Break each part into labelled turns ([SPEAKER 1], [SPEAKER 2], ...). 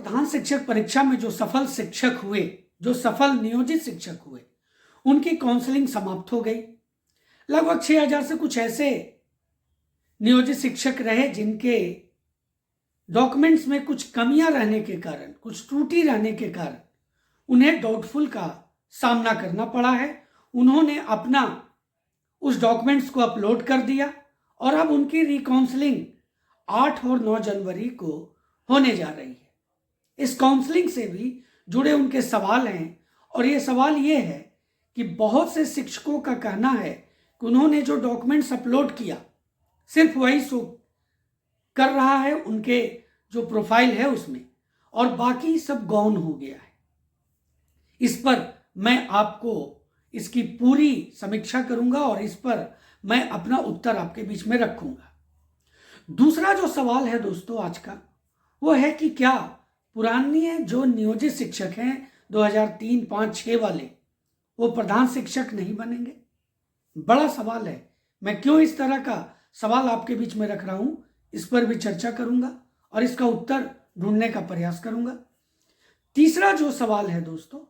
[SPEAKER 1] प्रधान शिक्षक परीक्षा में जो सफल शिक्षक हुए, जो सफल नियोजित शिक्षक हुए, उनकी काउंसलिंग समाप्त हो गई। लगभग 6000 से कुछ ऐसे नियोजित शिक्षक रहे जिनके डॉक्यूमेंट्स में कुछ कमियां रहने के कारण, कुछ त्रुटि रहने के कारण उन्हें डाउटफुल का सामना करना पड़ा है। उन्होंने अपना उस डॉक्यूमेंट्स को अपलोड कर दिया और अब उनकी रिकाउंसलिंग 8 और 9 जनवरी को होने जा रही है। इस काउंसलिंग से भी जुड़े उनके सवाल हैं और ये सवाल ये है कि बहुत से शिक्षकों का कहना है कि उन्होंने जो डॉक्यूमेंट्स अपलोड किया सिर्फ वही शो कर रहा है उनके जो प्रोफाइल है उसमें, और बाकी सब गौन हो गया है। इस पर मैं आपको इसकी पूरी समीक्षा करूंगा और इस पर मैं अपना उत्तर आपके बीच में रखूंगा। दूसरा जो सवाल है दोस्तों आज का, वो है कि क्या पुराने जो नियोजित शिक्षक हैं 2003, 5, 6 वाले, वो प्रधान शिक्षक नहीं बनेंगे? बड़ा सवाल है। मैं क्यों इस तरह का सवाल आपके बीच में रख रहा हूं, इस पर भी चर्चा करूंगा और इसका उत्तर ढूंढने का प्रयास करूंगा। तीसरा जो सवाल है दोस्तों,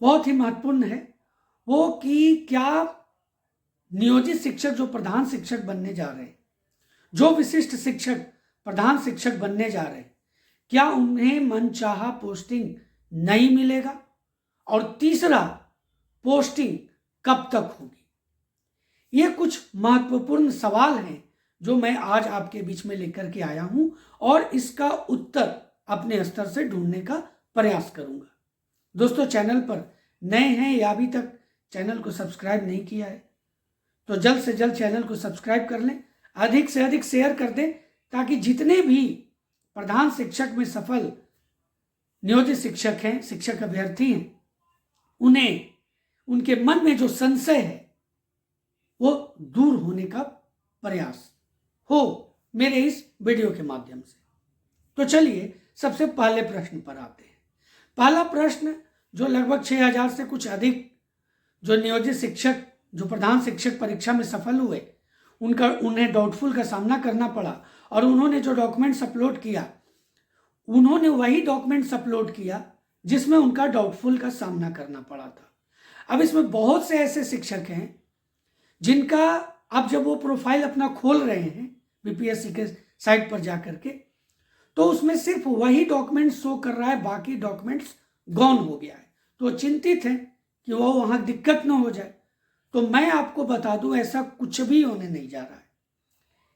[SPEAKER 1] बहुत ही महत्वपूर्ण है, वो कि क्या नियोजित शिक्षक जो प्रधान शिक्षक बनने जा रहे हैं, जो विशिष्ट शिक्षक प्रधान शिक्षक बनने जा रहे हैं, क्या उन्हें मनचाहा पोस्टिंग नहीं मिलेगा? और तीसरा, पोस्टिंग कब तक होगी? ये कुछ महत्वपूर्ण सवाल हैं जो मैं आज आपके बीच में लेकर के आया हूं और इसका उत्तर अपने स्तर से ढूंढने का प्रयास करूंगा। दोस्तों, चैनल पर नए हैं या अभी तक चैनल को सब्सक्राइब नहीं किया है तो जल्द से जल्द चैनल को सब्सक्राइब कर लें, अधिक से अधिक शेयर कर दें, ताकि जितने भी प्रधान शिक्षक में सफल नियोजित शिक्षक हैं, शिक्षक अभ्यर्थी हैं, उन्हें उनके मन में जो संशय है वो दूर होने का प्रयास हो मेरे इस वीडियो के माध्यम से। तो चलिए सबसे पहले प्रश्न पर आते हैं। पहला प्रश्न, जो लगभग 6000 से कुछ अधिक जो नियोजित शिक्षक जो प्रधान शिक्षक परीक्षा में सफल हुए, उन्हें डाउटफुल का सामना करना पड़ा और उन्होंने जो डॉक्यूमेंट्स अपलोड किया, उन्होंने वही डॉक्यूमेंट्स अपलोड किया जिसमें उनका डाउटफुल का सामना करना पड़ा था। अब इसमें बहुत से ऐसे शिक्षक हैं जिनका अब जब वो प्रोफाइल अपना खोल रहे हैं बीपीएससी के साइट पर जाकर के, तो उसमें सिर्फ वही डॉक्यूमेंट्स शो कर रहा है, बाकी डॉक्यूमेंट्स गॉन हो गया है। तो चिंतित हैं कि वो वहाँ दिक्कत ना हो जाए। तो मैं आपको बता दूं, ऐसा कुछ भी होने नहीं जा रहा है,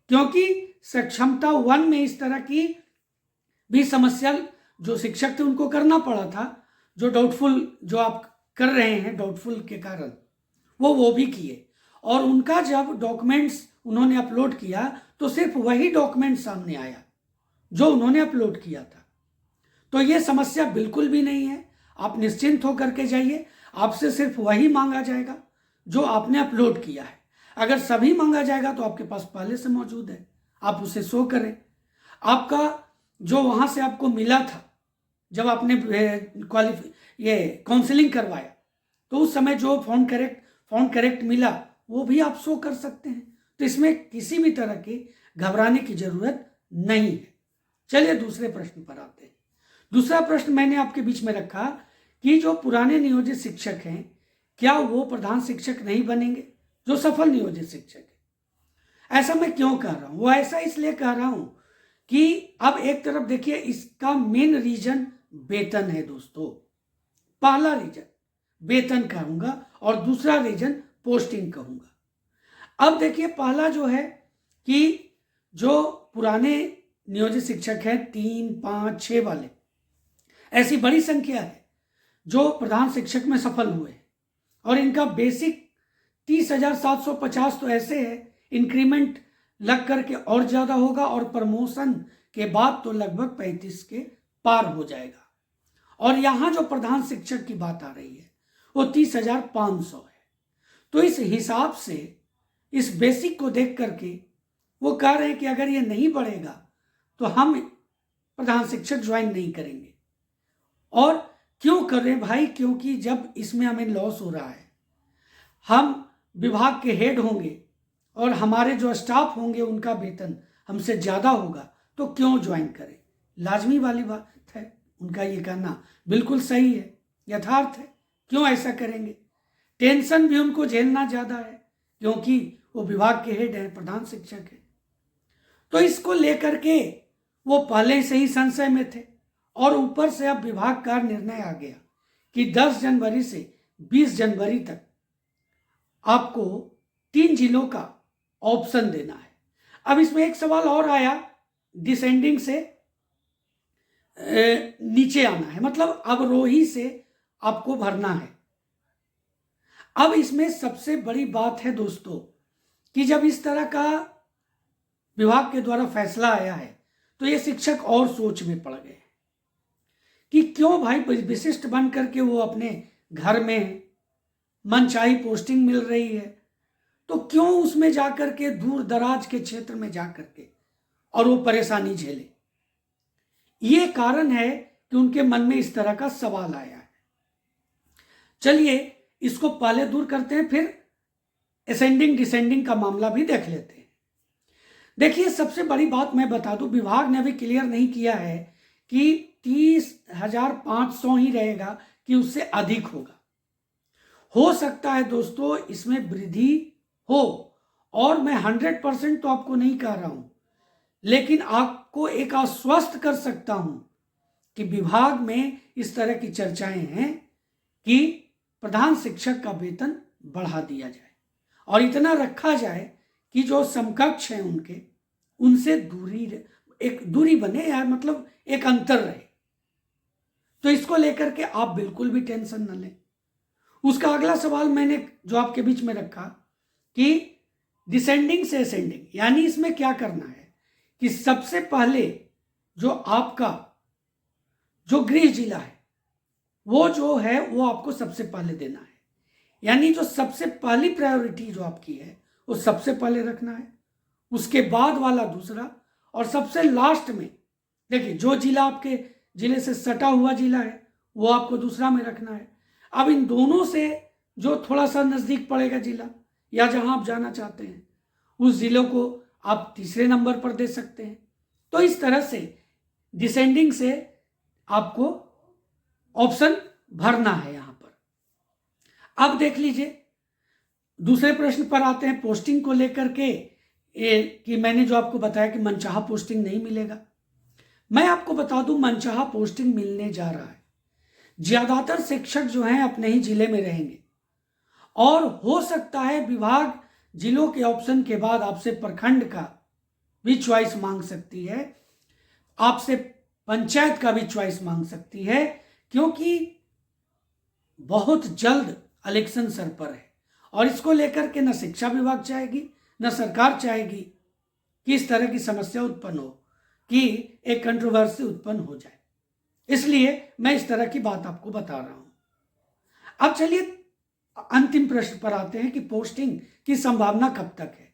[SPEAKER 1] क्योंकि सक्षमता 1 में इस तरह की भी समस्या जो शिक्षक थे उनको करना पड़ा था। जो डाउटफुल जो आप कर रहे हैं डाउटफुल के कारण, वो भी किए और उनका जब डॉक्यूमेंट्स उन्होंने अपलोड किया तो सिर्फ वही डॉक्यूमेंट सामने आया जो उन्होंने अपलोड किया था। तो ये समस्या बिल्कुल भी नहीं है, आप निश्चिंत होकर के जाइए। आपसे सिर्फ वही मांगा जाएगा जो आपने अपलोड किया है। अगर सभी मांगा जाएगा तो आपके पास पहले से मौजूद है, आप उसे शो करें। आपका जो वहां से आपको मिला था जब आपने काउंसलिंग करवाया, तो उस समय जो फॉन्ट करेक्ट मिला वो भी आप शो कर सकते हैं। तो इसमें किसी भी तरह की घबराने की जरूरत नहीं है। चलिए दूसरे प्रश्न पर आते हैं। दूसरा प्रश्न मैंने आपके बीच में रखा कि जो पुराने नियोजित शिक्षक हैं, क्या वो प्रधान शिक्षक नहीं बनेंगे, जो सफल नियोजित शिक्षक है? ऐसा मैं क्यों कह रहा हूं? वो ऐसा इसलिए कह रहा हूं कि अब एक तरफ देखिए, इसका मेन रीजन वेतन है दोस्तों। पहला रीजन वेतन कहूंगा और दूसरा रीजन पोस्टिंग कहूंगा। अब देखिए, पहला जो है कि जो पुराने नियोजित शिक्षक हैं 3, 5, 6 वाले, ऐसी बड़ी संख्या है जो प्रधान शिक्षक में सफल हुए और इनका बेसिक 30,750 तो ऐसे है, इंक्रीमेंट लग करके और ज्यादा होगा और प्रमोशन के बाद तो लगभग 35 के पार हो जाएगा। और यहां जो प्रधान शिक्षक की बात आ रही है वो 30,500 है। तो इस हिसाब से, इस बेसिक को देख करके वो कह रहे हैं कि अगर ये नहीं बढ़ेगा तो हम प्रधान शिक्षक ज्वाइन नहीं करेंगे। और क्यों कर रहे हैं भाई? क्योंकि जब इसमें हमें लॉस हो रहा है, हम विभाग के हेड होंगे और हमारे जो स्टाफ होंगे उनका वेतन हमसे ज़्यादा होगा, तो क्यों ज्वाइन करें? लाजमी वाली बात है। उनका ये कहना बिल्कुल सही है, यथार्थ है। क्यों ऐसा करेंगे? टेंशन भी उनको झेलना ज़्यादा है, क्योंकि वो विभाग के हेड हैं, प्रधान शिक्षक है। तो इसको लेकर के वो पहले से ही संशय में थे, और ऊपर से अब विभाग का निर्णय आ गया कि 10 जनवरी से 20 जनवरी तक आपको 3 जिलों का ऑप्शन देना है। अब इसमें एक सवाल और आया, डिसेंडिंग से नीचे आना है, मतलब अवरोही से आपको भरना है। अब इसमें सबसे बड़ी बात है दोस्तों कि जब इस तरह का विभाग के द्वारा फैसला आया है तो ये शिक्षक और सोच में पड़ गए कि क्यों भाई विशिष्ट बन करके वो अपने घर में मनचाही पोस्टिंग मिल रही है, तो क्यों उसमें जाकर के दूर दराज के क्षेत्र में जाकर के और वो परेशानी झेले। ये कारण है कि उनके मन में इस तरह का सवाल आया है। चलिए इसको पहले दूर करते हैं, फिर असेंडिंग डिसेंडिंग का मामला भी देख लेते हैं। देखिए सबसे बड़ी बात मैं बता दूं, विभाग ने अभी क्लियर नहीं किया है कि 30,500 ही रहेगा कि उससे अधिक होगा। हो सकता है दोस्तों इसमें वृद्धि हो, और मैं 100% तो आपको नहीं कह रहा हूं, लेकिन आपको एक आश्वस्त कर सकता हूं कि विभाग में इस तरह की चर्चाएं हैं कि प्रधान शिक्षक का वेतन बढ़ा दिया जाए और इतना रखा जाए कि जो समकक्ष हैं उनके, उनसे एक दूरी बने, या मतलब एक अंतर रहे। तो इसको लेकर के आप बिल्कुल भी टेंशन न लें। उसका अगला सवाल मैंने जो आपके बीच में रखा कि डिसेंडिंग से असेंडिंग, यानी इसमें क्या करना है कि सबसे पहले जो आपका जो गृह जिला है वो जो है वो आपको सबसे पहले देना है, यानी जो सबसे पहली प्रायोरिटी जो आपकी है वो सबसे पहले रखना है, उसके बाद वाला दूसरा, और सबसे लास्ट में देखिए जो जिला आपके जिले से सटा हुआ जिला है वो आपको दूसरा में रखना है। अब इन दोनों से जो थोड़ा सा नज़दीक पड़ेगा जिला, या जहां आप जाना चाहते हैं, उस जिलों को आप तीसरे नंबर पर दे सकते हैं। तो इस तरह से डिसेंडिंग से आपको ऑप्शन भरना है यहां पर। अब देख लीजिए दूसरे प्रश्न पर आते हैं, पोस्टिंग को लेकर के कि मैंने जो आपको बताया कि मनचाहा पोस्टिंग नहीं मिलेगा। मैं आपको बता दूं मनचाहा पोस्टिंग मिलने जा रहा है। ज्यादातर शिक्षक जो हैं अपने ही जिले में रहेंगे, और हो सकता है विभाग जिलों के ऑप्शन के बाद आपसे प्रखंड का भी चॉइस मांग सकती है, आपसे पंचायत का भी चॉइस मांग सकती है, क्योंकि बहुत जल्द इलेक्शन सर पर है। और इसको लेकर के न शिक्षा विभाग चाहेगी न सरकार चाहेगी कि इस तरह की समस्या उत्पन्न हो, कि एक कंट्रोवर्सी उत्पन्न हो जाए। इसलिए मैं इस तरह की बात आपको बता रहा हूं। अब चलिए अंतिम प्रश्न पर आते हैं कि पोस्टिंग की संभावना कब तक है।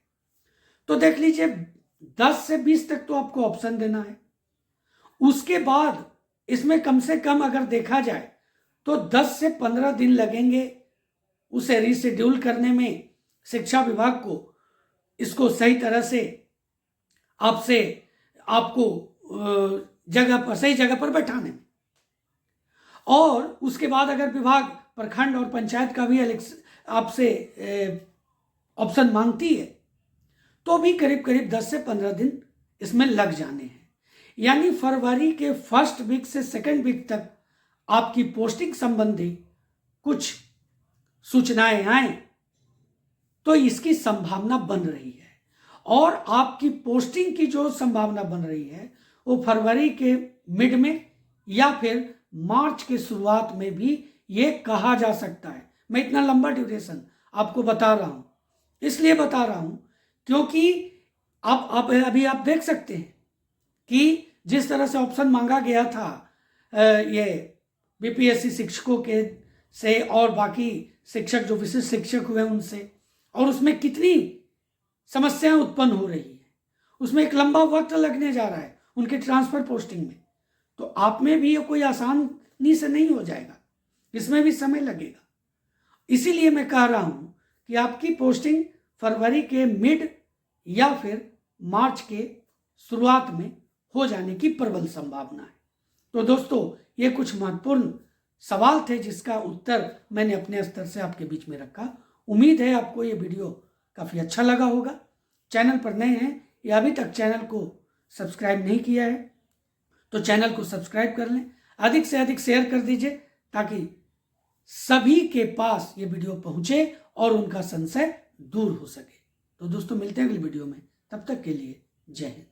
[SPEAKER 1] तो देख लीजिए 10 से 20 तक तो आपको ऑप्शन देना है। उसके बाद इसमें कम से कम अगर देखा जाए तो 10 से 15 दिन लगेंगे उसे रीशेड्यूल करने में, शिक्षा विभाग को इसको सही तरह से आपको सही जगह पर बैठाने में। और उसके बाद अगर विभाग प्रखंड और पंचायत का भी आपसे ऑप्शन मांगती है तो भी करीब करीब 10 से 15 दिन इसमें लग जाने हैं। यानी फरवरी के फर्स्ट वीक से सेकंड वीक तक आपकी पोस्टिंग संबंधी कुछ सूचनाएं आए तो इसकी संभावना बन रही है। और आपकी पोस्टिंग की जो संभावना बन रही है वो फरवरी के मिड में या फिर मार्च के शुरुआत में भी ये कहा जा सकता है। मैं इतना लंबा ड्यूरेशन आपको बता रहा हूं, इसलिए बता रहा हूं क्योंकि आप अभी आप देख सकते हैं कि जिस तरह से ऑप्शन मांगा गया था ये बीपीएससी शिक्षकों के से और बाकी शिक्षक जो विशिष्ट शिक्षक हुए उनसे, और उसमें कितनी समस्याएं उत्पन्न हो रही है, उसमें एक लंबा वक्त लगने जा रहा है उनके ट्रांसफर पोस्टिंग में। तो आप में भी ये कोई आसानी से नहीं हो जाएगा, इसमें भी समय लगेगा। इसीलिए मैं कह रहा हूं कि आपकी पोस्टिंग फरवरी के मिड या फिर मार्च के शुरुआत में हो जाने की प्रबल संभावना है। तो दोस्तों, ये कुछ महत्वपूर्ण सवाल थे जिसका उत्तर मैंने अपने स्तर से आपके बीच में रखा। उम्मीद है आपको ये वीडियो काफ़ी अच्छा लगा होगा। चैनल पर नए हैं या अभी तक चैनल को सब्सक्राइब नहीं किया है तो चैनल को सब्सक्राइब कर लें, अधिक से अधिक शेयर कर दीजिए ताकि सभी के पास ये वीडियो पहुंचे और उनका संशय दूर हो सके। तो दोस्तों, मिलते हैं अगली वीडियो में, तब तक के लिए जय हिंद।